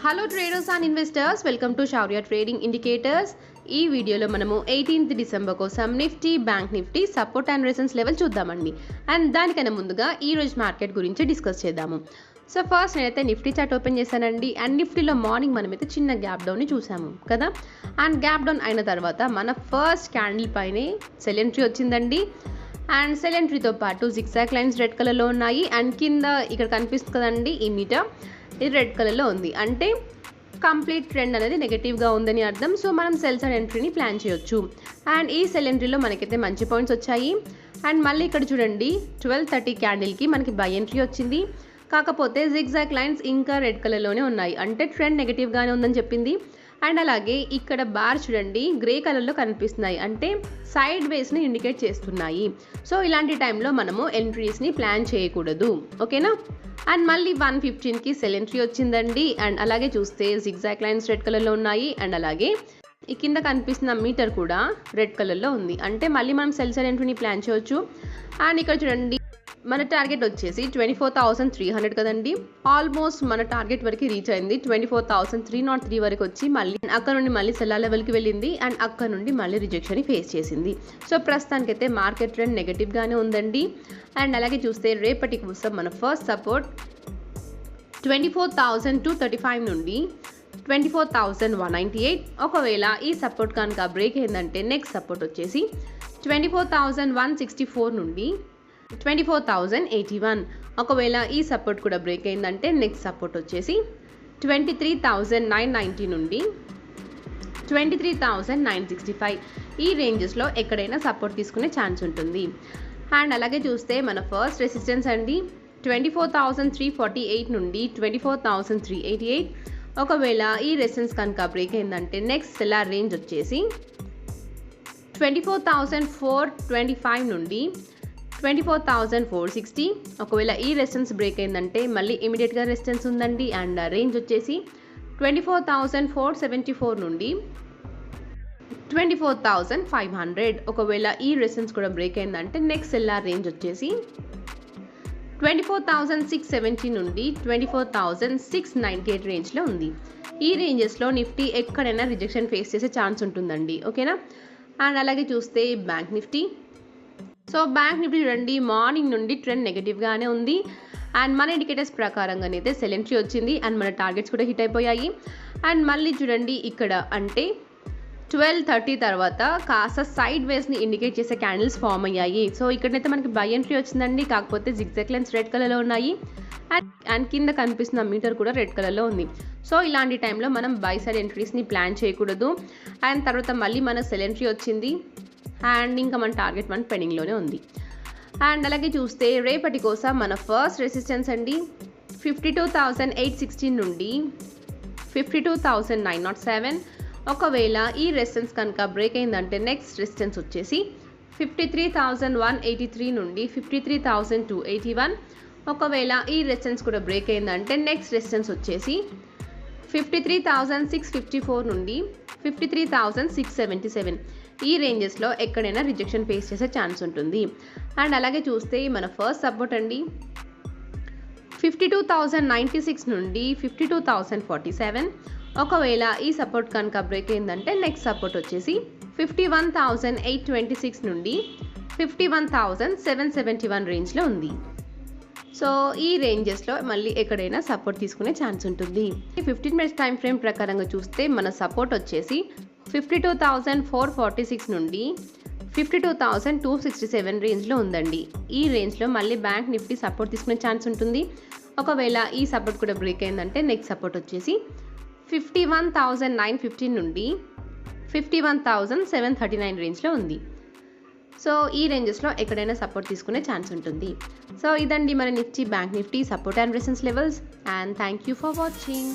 Hello traders and investors, welcome to Shaurya trading indicators. ఈ వీడియోలో మనము 18th డిసెంబర్ కోసం Nifty, bank Nifty support and resistance level చూద్దామండి. And దానికన్నా ముందుగా ఈ రోజు మార్కెట్ గురించి డిస్కస్ చేద్దాము. సో ఫస్ట్ నేనైతే నిఫ్టీ చార్ట్ ఓపెన్ చేశానండి. అండ్ నిఫ్టీలో మార్నింగ్ మనమైతే చిన్న గ్యాప్ డౌన్ని చూసాము కదా. అండ్ గ్యాప్ డౌన్ అయిన తర్వాత మన ఫస్ట్ క్యాండిల్ పైనే సెల్ ఎంట్రీ వచ్చిందండి. అండ్ సెల్ ఎంట్రీతో పాటు జిగ్జాగ్ లైన్స్ రెడ్ కలర్లో ఉన్నాయి. అండ్ కింద ఇక్కడ కనిపిస్తుంది కదండి, ఈ మీటర్ ఇది రెడ్ కలర్లో ఉంది. అంటే కంప్లీట్ ట్రెండ్ అనేది నెగటివ్గా ఉందని అర్థం. సో మనం సెల్ సైడ్ ఎంట్రీని ప్లాన్ చేయొచ్చు. అండ్ ఈ సెల్ ఎంట్రీలో మనకైతే మంచి పాయింట్స్ వచ్చాయి. అండ్ మళ్ళీ ఇక్కడ చూడండి, 12:30 క్యాండిల్కి మనకి బై ఎంట్రీ వచ్చింది. కాకపోతే జిగ్జాగ్ లైన్స్ ఇంకా రెడ్ కలర్లోనే ఉన్నాయి, అంటే ట్రెండ్ నెగటివ్గానే ఉందని చెప్పింది. అండ్ అలాగే ఇక్కడ బార్ చూడండి, గ్రే కలర్లో కనిపిస్తున్నాయి, అంటే సైడ్ వేస్ని ఇండికేట్ చేస్తున్నాయి. సో ఇలాంటి టైంలో మనము ఎంట్రీస్ని ప్లాన్ చేయకూడదు, ఓకేనా. అండ్ మళ్ళీ 1:15కి సెల్ ఎంట్రీ వచ్చిందండి. అండ్ అలాగే చూస్తే జిగ్జాగ్ లైన్స్ రెడ్ కలర్లో ఉన్నాయి. అండ్ అలాగే ఈ కింద కనిపిస్తున్న మీటర్ కూడా రెడ్ కలర్లో ఉంది, అంటే మళ్ళీ మనం సెల్ సైడ్ ఎంట్రీని ప్లాన్ చేయొచ్చు. అండ్ ఇక్కడ చూడండి, మన టార్గెట్ వచ్చేసి 24,300 కదండి. ఆల్మోస్ట్ మన టార్గెట్ వరకు రీచ్ అయింది. 24,303 వరకు వచ్చి మళ్ళీ అక్కడ నుండి మళ్ళీ సెల్లార్ లెవెల్కి వెళ్ళింది. అండ్ అక్కడ నుండి మళ్ళీ రిజెక్షన్ ఫేస్ చేసింది. సో ప్రస్తుతానికైతే మార్కెట్ ట్రెండ్ నెగటివ్గానే ఉందండి. అండ్ అలాగే చూస్తే రేపటి కోసం మన ఫస్ట్ సపోర్ట్ 24,235 నుండి 24,198. ఒకవేళ ఈ సపోర్ట్ కనుక బ్రేక్ అయిందంటే నెక్స్ట్ సపోర్ట్ వచ్చేసి 24,164 నుండి 24,081. ఒకవేళ ఈ సపోర్ట్ కూడా బ్రేక్ అయిందంటే నెక్స్ట్ సపోర్ట్ వచ్చేసి 23,990 నుండి 23,965. ఈ రేంజెస్లో ఎక్కడైనా సపోర్ట్ తీసుకునే ఛాన్స్ ఉంటుంది. అండ్ అలాగే చూస్తే మన ఫస్ట్ రెసిస్టెన్స్ అండి 24,348 నుండి 24,388. ఒకవేళ ఈ రెసిస్టెన్స్ కనుక బ్రేక్ అయిందంటే నెక్స్ట్ సెల్లార్ రేంజ్ వచ్చేసి 24,425 నుండి 24,460. ఒకవేళ ఈ రెసిస్టెన్స్ బ్రేక్ అయిందంటే మళ్ళీ ఇమీడియట్గా రెసిస్టెన్స్ ఉందండి. అండ్ రేంజ్ వచ్చేసి 24,474 నుండి 24,500. ఒకవేళ ఈ రెసిస్టెన్స్ కూడా బ్రేక్ అయిందంటే నెక్స్ట్ సెల్లార్ రేంజ్ వచ్చేసి 24,670 నుండి 24,698 రేంజ్లో ఉంది. ఈ రేంజెస్లో నిఫ్టీ ఎక్కడైనా రిజెక్షన్ ఫేస్ చేసే ఛాన్స్ ఉంటుందండి, ఓకేనా. అండ్ అలాగే చూస్తే bank Nifty. So bank Nifty చూడండి, మార్నింగ్ నుండి ట్రెండ్ నెగటివ్గానే ఉంది. అండ్ మన ఇండికేటర్స్ ప్రకారంగానైతే సెల్ ఎంట్రీ వచ్చింది. అండ్ మన టార్గెట్స్ కూడా హిట్ అయిపోయాయి. అండ్ మళ్ళీ చూడండి ఇక్కడ, అంటే 12:30 తర్వాత కాస్త సైడ్ వేస్ని ఇండికేట్ చేసే క్యాండిల్స్ ఫామ్ అయ్యాయి. సో ఇక్కడైతే మనకి బై ఎంట్రీ వచ్చిందండి. కాకపోతే జిగ్జాగ్ లైన్స్ రెడ్ కలర్లో ఉన్నాయి. అండ్ కింద కనిపిస్తున్న మీటర్ కూడా రెడ్ కలర్లో ఉంది. సో ఇలాంటి టైంలో మనం బై సైడ్ ఎంట్రీస్ని ప్లాన్ చేయకూడదు. అండ్ తర్వాత మళ్ళీ మన సెల్ ఎంట్రీ వచ్చింది. అండ్ ఇంకా మన టార్గెట్ మన పెండింగ్లోనే ఉంది. అండ్ అలాగే చూస్తే రేపటి కోసం మన ఫస్ట్ రెసిస్టెన్స్ అండి 52,816 నుండి 52,907. ఒకవేళ ఈ రెసిస్టెన్స్ కనుక బ్రేక్ అయిందంటే నెక్స్ట్ రెసిస్టెన్స్ వచ్చేసి 53,183 నుండి 53,281. ఒకవేళ ఈ రెసిస్టెన్స్ కూడా బ్రేక్ అయిందంటే నెక్స్ట్ రెసిస్టెన్స్ వచ్చేసి 53,654 నుండి 53,677. ఈ రేంజెస్లో ఎక్కడైనా రిజెక్షన్ ఫేస్ చేసే ఛాన్స్ ఉంటుంది. అండ్ అలాగే చూస్తే మన ఫస్ట్ సపోర్ట్ అండి 52,096 నుండి 52,047. ఒకవేళ ఈ సపోర్ట్ కనుక బ్రేక్ అయిందంటే నెక్స్ట్ సపోర్ట్ వచ్చేసి 51,826 నుండి 51,771 రేంజ్లో ఉంది. సో ఈ రేంజెస్లో మళ్ళీ ఎక్కడైనా సపోర్ట్ తీసుకునే ఛాన్స్ ఉంటుంది. 15 మినిట్స్ టైం ఫ్రేమ్ ప్రకారంగా చూస్తే మన సపోర్ట్ వచ్చేసి 52,446 నుండి 52,267 రేంజ్లో ఉందండి. ఈ రేంజ్లో మళ్ళీ బ్యాంక్ నిఫ్టీ సపోర్ట్ తీసుకునే ఛాన్స్ ఉంటుంది. ఒకవేళ ఈ సపోర్ట్ కూడా బ్రేక్ అయిందంటే నెక్స్ట్ సపోర్ట్ వచ్చేసి 51,915 నుండి 51,739 రేంజ్లో ఉంది. సో ఈ రేంజెస్లో ఎక్కడైనా సపోర్ట్ తీసుకునే ఛాన్స్ ఉంటుంది. సో ఇదండి మన Nifty, bank Nifty support and resistance levels. And thank you for watching.